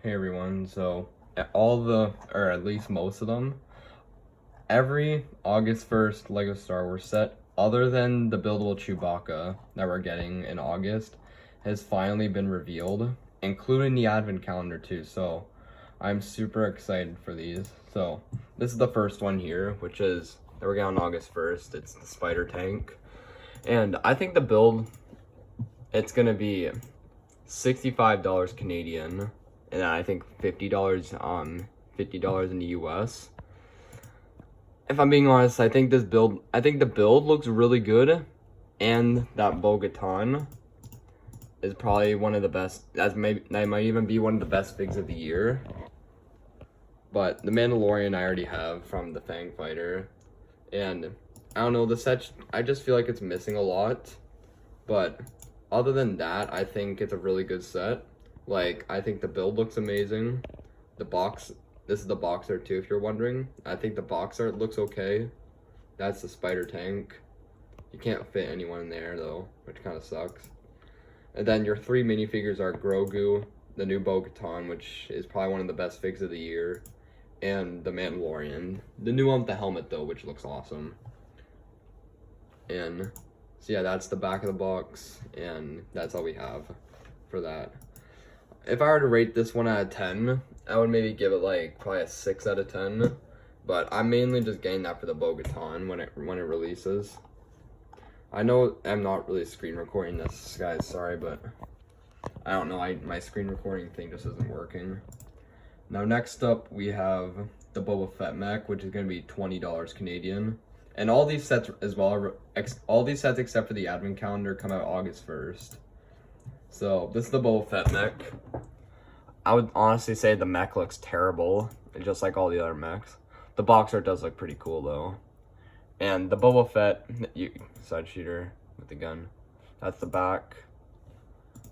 Hey everyone, so or at least most of them, every August 1st LEGO Star Wars set, other than the buildable Chewbacca that we're getting in August, has finally been revealed, including the advent calendar too, so I'm super excited for these. So, this is the first one here, which is, that we're getting on August 1st, it's the Spider Tank, and I think the build, it's gonna be $65 Canadian, and I think $50 $50 in the US. If I'm being honest, I think the build looks really good, and that Bo-Katan is probably one of the best. That might even be one of the best figs of the year. But the Mandalorian I already have from the Fang Fighter, and I don't know, the set, I just feel like it's missing a lot, but other than that, I think it's a really good set. Like, I think the build looks amazing. This is the box art too, if you're wondering. I think the box art looks okay. That's the Spider Tank. You can't fit anyone in there though, which kind of sucks. And then your three minifigures are Grogu, the new Bo-Katan, which is probably one of the best figs of the year, and the Mandalorian. The new one with the helmet though, which looks awesome. And so yeah, that's the back of the box, and that's all we have for that. If I were to rate this one out of 10, I would maybe give it like probably a 6 out of 10. But I'm mainly just getting that for the Bo-Katan when it releases. I know I'm not really screen recording this, guys, sorry, but I don't know, my screen recording thing just isn't working. Now next up we have the Boba Fett mech, which is going to be $20 Canadian. And all these sets as well, all these sets except for the advent calendar come out August 1st. So this is the Boba Fett mech. I would honestly say the mech looks terrible, just like all the other mechs. The box art does look pretty cool though. And the Boba Fett side shooter with the gun, that's the back.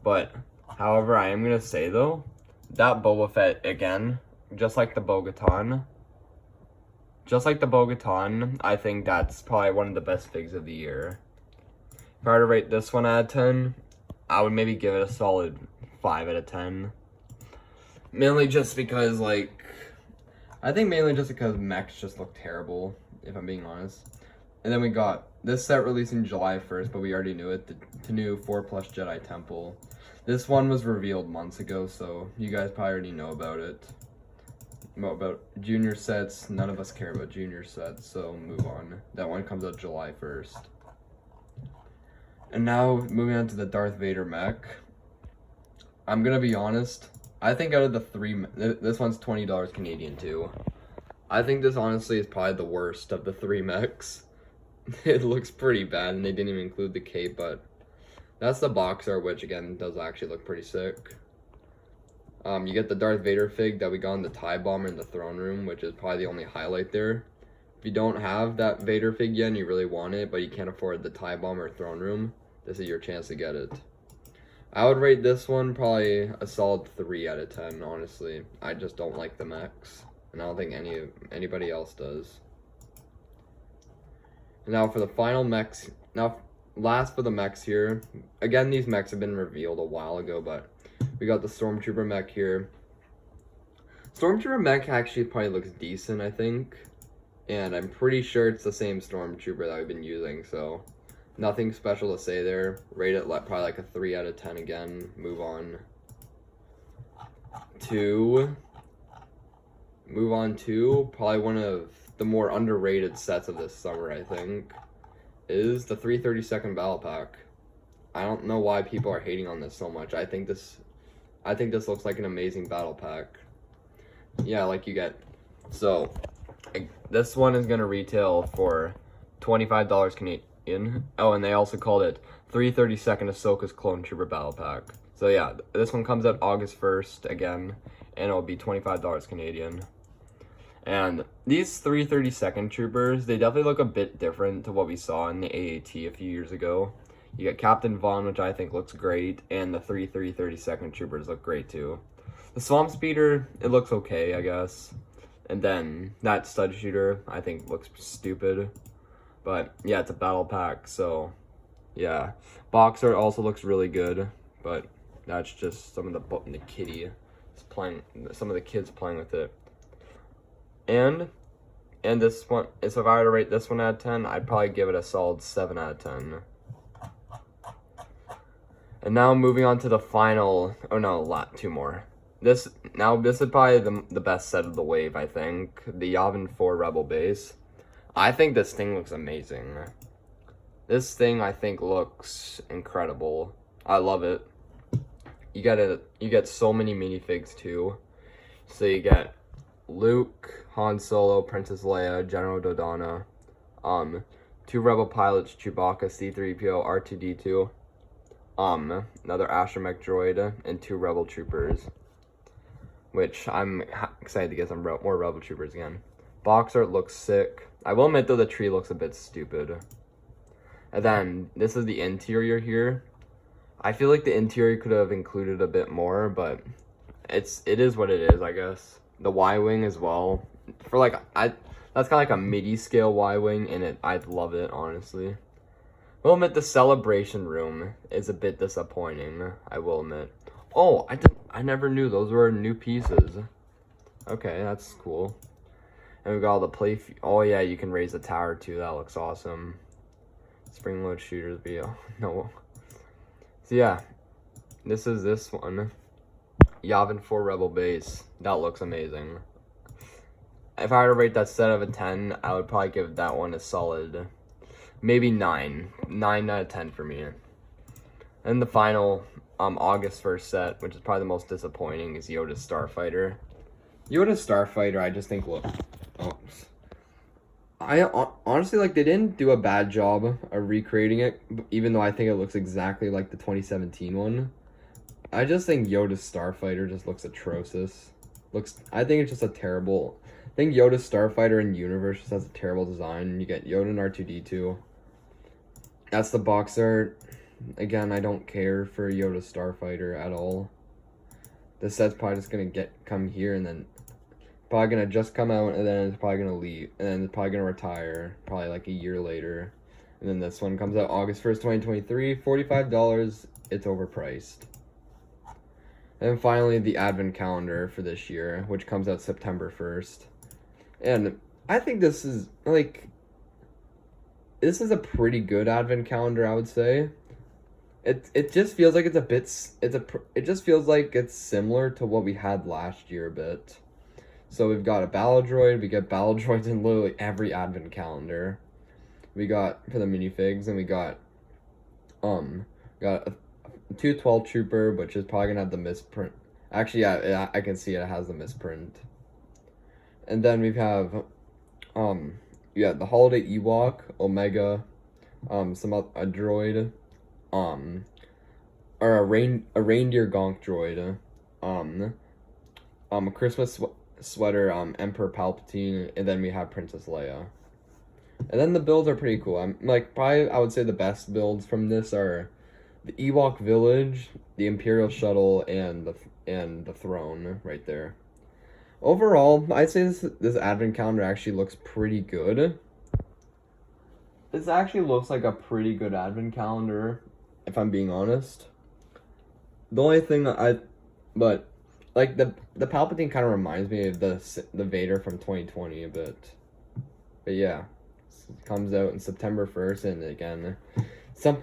But however, I am gonna say though, that Boba Fett again, just like the Bo-Katan, I think that's probably one of the best figs of the year. If I were to rate this one out of 10, I would maybe give it a solid 5 out of 10. Mainly just because, mechs just look terrible, if I'm being honest. And then we got this set releasing July 1st, but we already knew it, the new 4+ Jedi Temple. This one was revealed months ago, so you guys probably already know about it. About junior sets, none of us care about junior sets, so move on. That one comes out July 1st. And now, moving on to the Darth Vader mech. I'm gonna be honest, I think out of the three, this one's $20 Canadian too. I think this honestly is probably the worst of the three mechs. It looks pretty bad, and they didn't even include the cape, but that's the box art, which again, does actually look pretty sick. You get the Darth Vader fig that we got in the TIE Bomber in the throne room, which is probably the only highlight there. If you don't have that Vader fig yet and you really want it, but you can't afford the TIE Bomber throne room, this is your chance to get it. I would rate this one probably a solid 3 out of 10, honestly. I just don't like the mechs, and I don't think anybody else does. Now for the final mechs, last for the mechs here. Again, these mechs have been revealed a while ago, but we got the Stormtrooper mech here. Stormtrooper mech actually probably looks decent, I think. And I'm pretty sure it's the same Stormtrooper that we've been using, so nothing special to say there. Rate it probably like a 3 out of 10 again. Move on to probably one of the more underrated sets of this summer, I think, is the 332nd Battle Pack. I don't know why people are hating on this so much. I think this looks like an amazing battle pack. Yeah, like you get, so this one is gonna retail for $25 Canadian. Oh, and they also called it 332nd Ahsoka's Clone Trooper Battle Pack. So yeah, this one comes out August 1st again, and it'll be $25 Canadian. And these 332nd troopers, they definitely look a bit different to what we saw in the AAT a few years ago. You got Captain Vaughn, which I think looks great, and the 332nd troopers look great too. The Swamp Speeder, it looks okay, I guess. And then that Stud Shooter, I think looks stupid. But yeah, it's a battle pack, so yeah. Box art also looks really good, but that's just some of the kitty some of the kids playing with it. And this one, so if I were to rate this one out of 10, I'd probably give it a solid 7 out of 10. And now moving on to the final, oh no, two more. This is probably the best set of the wave, I think. The Yavin 4 Rebel Base. I think this thing looks amazing. This thing, I think, looks incredible. I love it. You get so many minifigs too. So you get Luke, Han Solo, Princess Leia, General Dodonna, 2 Rebel pilots, Chewbacca, C-3PO, R2-D2, another astromech droid, and 2 Rebel troopers. Which I'm excited to get some more Rebel troopers again. Box art looks sick. I will admit though the tree looks a bit stupid. And then this is the interior here. I feel like the interior could have included a bit more, but it is what it is, I guess. The Y-wing as well. For like that's kind of like a MIDI scale Y-wing, and I'd love it, honestly. I will admit the celebration room is a bit disappointing. I will admit. Oh, I never knew those were new pieces. Okay, that's cool. And we got all the oh yeah, you can raise the tower too. That looks awesome. Spring load shooters be no. So yeah, this is this one. Yavin 4 Rebel Base. That looks amazing. If I were to rate that set out of a 10, I would probably give that one a solid, maybe 9. 9 out of 10 for me. And the final August 1st set, which is probably the most disappointing, is Yoda's Starfighter. Yoda's Starfighter, I just think, look. I honestly, like, they didn't do a bad job of recreating it, even though I think it looks exactly like the 2017 one. I just think Yoda's Starfighter just looks atrocious. I think it's just a terrible. I think Yoda's Starfighter in universe just has a terrible design. You get Yoda and R2-D2. That's the box art. Again, I don't care for Yoda's Starfighter at all. This set's probably just gonna come here and then probably gonna just come out, and then it's probably gonna leave, and then it's probably gonna retire probably like a year later. And then this one comes out August 1st, 2023, $45. It's overpriced. And finally, the advent calendar for this year, which comes out September 1st. And I think this is a pretty good advent calendar, I would say. It just feels like it just feels like it's similar to what we had last year a bit. So we've got a battle droid. We get battle droids in literally every advent calendar. We got for the minifigs, and we got a 212 trooper, which is probably gonna have the misprint. Actually, yeah, I can see it has the misprint. And then we have the holiday Ewok, Omega, a droid, or a reindeer gonk droid, a Christmas sweater, Emperor Palpatine, and then we have Princess Leia. And then the builds are pretty cool. I would say the best builds from this are the Ewok Village, the Imperial Shuttle, and the throne right there. Overall, I'd say this advent calendar actually looks pretty good. This actually looks like a pretty good advent calendar, if I'm being honest. The only thing but like the Palpatine kind of reminds me of the Vader from 2020 a bit. But yeah, it comes out in September 1st, and again,